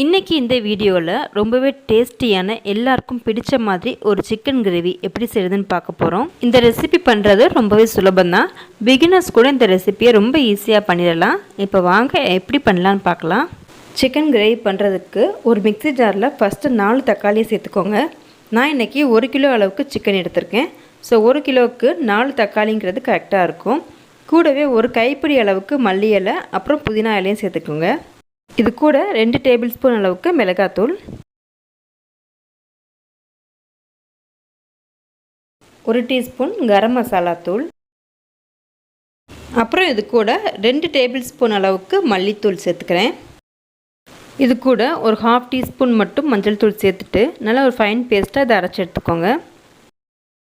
இன்றைக்கி இந்த வீடியோவில் ரொம்பவே டேஸ்டியான எல்லாருக்கும் பிடிச்ச மாதிரி ஒரு சிக்கன் கிரேவி எப்படி செய்யுதுன்னு பார்க்க போகிறோம். இந்த ரெசிபி பண்ணுறது ரொம்பவே சுலபந்தான். பிகினர்ஸ் கூட இந்த ரெசிபியை ரொம்ப ஈஸியாக பண்ணிடலாம். இப்போ வாங்க எப்படி பண்ணலான்னு பார்க்கலாம். சிக்கன் கிரேவி பண்ணுறதுக்கு ஒரு மிக்ஸி ஜாரில் ஃபஸ்ட்டு 4 தக்காளியை சேர்த்துக்கோங்க. நான் இன்றைக்கி 1 கிலோ அளவுக்கு சிக்கன் எடுத்திருக்கேன். ஸோ 1 கிலோவுக்கு 4 தக்காளிங்கிறது கரெக்டாக இருக்கும். கூடவே ஒரு கைப்பிடி அளவுக்கு மல்லி இலை அப்புறம் புதினா இலையும் சேர்த்துக்கோங்க. இது கூட 2 டேபிள் ஸ்பூன் அளவுக்கு மிளகாத்தூள், 1 டீஸ்பூன் கரம் மசாலா தூள், அப்புறம் இது கூட 2 டேபிள் ஸ்பூன் அளவுக்கு மல்லித்தூள் சேர்த்துக்கிறேன். இது கூட ஒரு 1/2 டீஸ்பூன் மட்டும் மஞ்சள் தூள் சேர்த்துட்டு நல்லா ஒரு ஃபைன் பேஸ்ட்டாக இதை அரைச்சி எடுத்துக்கோங்க.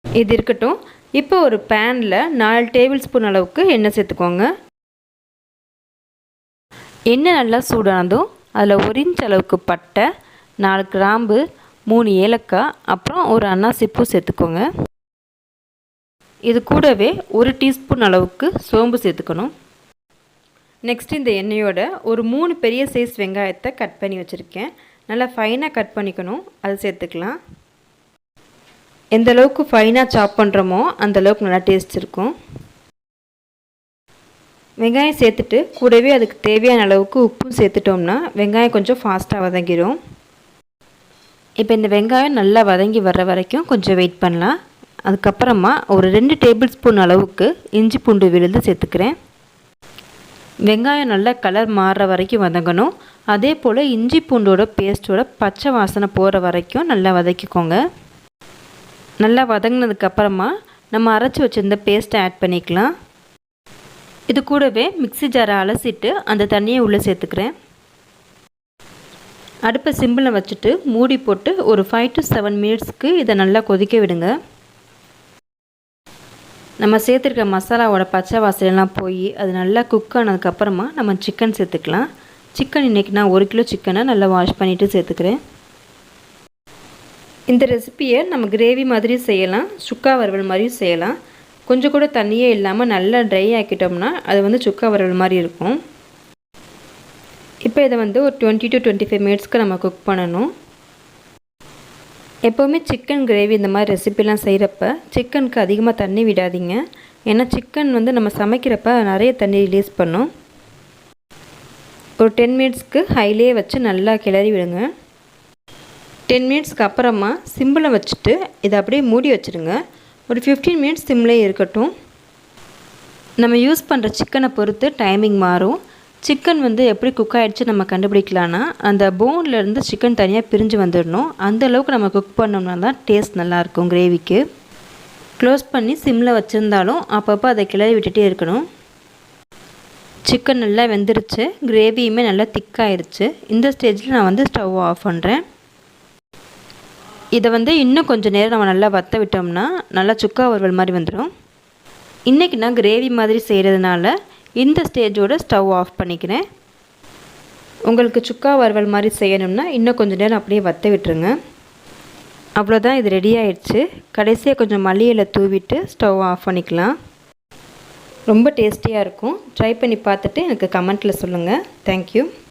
இது இருக்கட்டும். இப்போ ஒரு பேனில் 4 டேபிள் ஸ்பூன் அளவுக்கு எண்ணெய் சேர்த்துக்கோங்க. எண்ணெய் நல்லா சூடானதும் அதில் 1 இன்ச் அளவுக்கு பட்டை, 4 கிராம்பு, 3 ஏலக்காய், அப்புறம் ஒரு அன்னாசி பூ சேர்த்துக்கோங்க. இது கூடவே 1 டீஸ்பூன் அளவுக்கு சோம்பு சேர்த்துக்கணும். நெக்ஸ்ட் இந்த எண்ணெயோட ஒரு 3 பெரிய சைஸ் வெங்காயத்தை கட் பண்ணி வச்சுருக்கேன். நல்லா ஃபைனாக கட் பண்ணிக்கணும். அதை சேர்த்துக்கலாம். எந்த அளவுக்கு ஃபைனாக சாப் பண்ணுறோமோ அந்தளவுக்கு நல்லா டேஸ்ட் இருக்கும். வெங்காயம் சேர்த்துட்டு கூடவே அதுக்கு தேவையான அளவுக்கு உப்பும் சேர்த்துட்டோம்னா வெங்காயம் கொஞ்சம் ஃபாஸ்ட்டாக வதங்கிடும். இப்போ இந்த வெங்காயம் நல்லா வதங்கி வர்ற வரைக்கும் கொஞ்சம் வெயிட் பண்ணலாம். அதுக்கப்புறமா ஒரு 2 டேபிள் ஸ்பூன் அளவுக்கு இஞ்சி பூண்டு விழுது சேர்த்துக்கிறேன். வெங்காயம் நல்லா கலர் மாறுற வரைக்கும் வதங்கணும். அதே போல் இஞ்சி பூண்டோட பேஸ்ட்டோட பச்சை வாசனை போகிற வரைக்கும் நல்லா வதக்கிக்கோங்க. நல்லா வதங்கினதுக்கப்புறமா நம்ம அரைச்சி வச்சுருந்த பேஸ்ட்டை ஆட் பண்ணிக்கலாம். இது கூடவே மிக்ஸி ஜாரை அலசிட்டு அந்த தண்ணியை உள்ளே சேர்த்துக்கிறேன். அடுப்பை சிம்பிளில் வச்சுட்டு மூடி போட்டு ஒரு 5 to 7 மினிட்ஸ்க்கு இதை நல்லா கொதிக்க விடுங்க. நம்ம சேர்த்துருக்க மசாலாவோட பச்சை வாசனைலாம் போய் அது நல்லா குக் ஆனதுக்கப்புறமா நம்ம சிக்கன் சேர்த்துக்கலாம். சிக்கன் இன்றைக்கி நான் 1 கிலோ சிக்கனை நல்லா வாஷ் பண்ணிவிட்டு சேர்த்துக்கிறேன். இந்த ரெசிப்பியை நம்ம கிரேவி மாதிரியும் செய்யலாம், சுக்கா வறுவல் மாதிரியும் செய்யலாம். கொஞ்சம் கூட தண்ணியே இல்லாமல் நல்லா ட்ரை ஆக்கிட்டோம்னா அது சுக்கா வறுவல் மாதிரி இருக்கும். இப்போ இதை ஒரு 20 to 25 மினிட்ஸ்க்கு நம்ம குக் பண்ணணும். எப்போவுமே சிக்கன் கிரேவி இந்த மாதிரி ரெசிபிலாம் செய்கிறப்ப சிக்கனுக்கு அதிகமாக தண்ணி விடாதீங்க. ஏன்னா சிக்கன் நம்ம சமைக்கிறப்ப நிறைய தண்ணி ரிலீஸ் பண்ணும். ஒரு 10 மினிட்ஸ்க்கு ஹைலே வச்சு நல்லா கிளறி விடுங்க. 10 மினிட்ஸ்க்கு அப்புறமா சிம்பிளை வச்சுட்டு இதை அப்படியே மூடி வச்சுடுங்க. ஒரு 15 மினிட்ஸ் சிம்லேயே இருக்கட்டும். நம்ம யூஸ் பண்ணுற சிக்கனை பொறுத்து டைமிங் மாறும். சிக்கன் எப்படி குக் ஆகிடுச்சு நம்ம கண்டுபிடிக்கலான்னா அந்த போன்லேருந்து சிக்கன் தனியாக பிரிஞ்சு வந்துடணும். அந்தளவுக்கு நம்ம குக் பண்ணோம்னா தான் டேஸ்ட் நல்லாயிருக்கும் கிரேவிக்கு. க்ளோஸ் பண்ணி சிம்மில் வச்சுருந்தாலும் அப்பப்போ அதை கிளறி விட்டுட்டே இருக்கணும். சிக்கன் நல்லா வெந்துருச்சு, கிரேவியுமே நல்லா திக்காயிருச்சு. இந்த ஸ்டேஜில் நான் ஸ்டவ் ஆஃப் பண்ணுறேன். இதை இன்னும் கொஞ்சம் நேரம் நம்ம நல்லா வற்ற விட்டோம்னா நல்லா சுக்கா வறுவல் மாதிரி வந்துடும். இன்றைக்கி நான் கிரேவி மாதிரி செய்கிறதுனால இந்த ஸ்டேஜோட ஸ்டவ் ஆஃப் பண்ணிக்கிறேன். உங்களுக்கு சுக்கா வறுவல் மாதிரி செய்யணும்னா இன்னும் கொஞ்சம் நேரம் அப்படியே வற்ற விட்டுருங்க. அவ்வளோதான், இது ரெடி ஆயிடுச்சு. கடைசியாக கொஞ்சம் மல்லி இலை தூவிட்டு ஸ்டவ் ஆஃப் பண்ணிக்கலாம். ரொம்ப டேஸ்டியாக இருக்கும். ட்ரை பண்ணி பார்த்துட்டு எனக்கு கமெண்ட்டில் சொல்லுங்கள். தேங்க்யூ.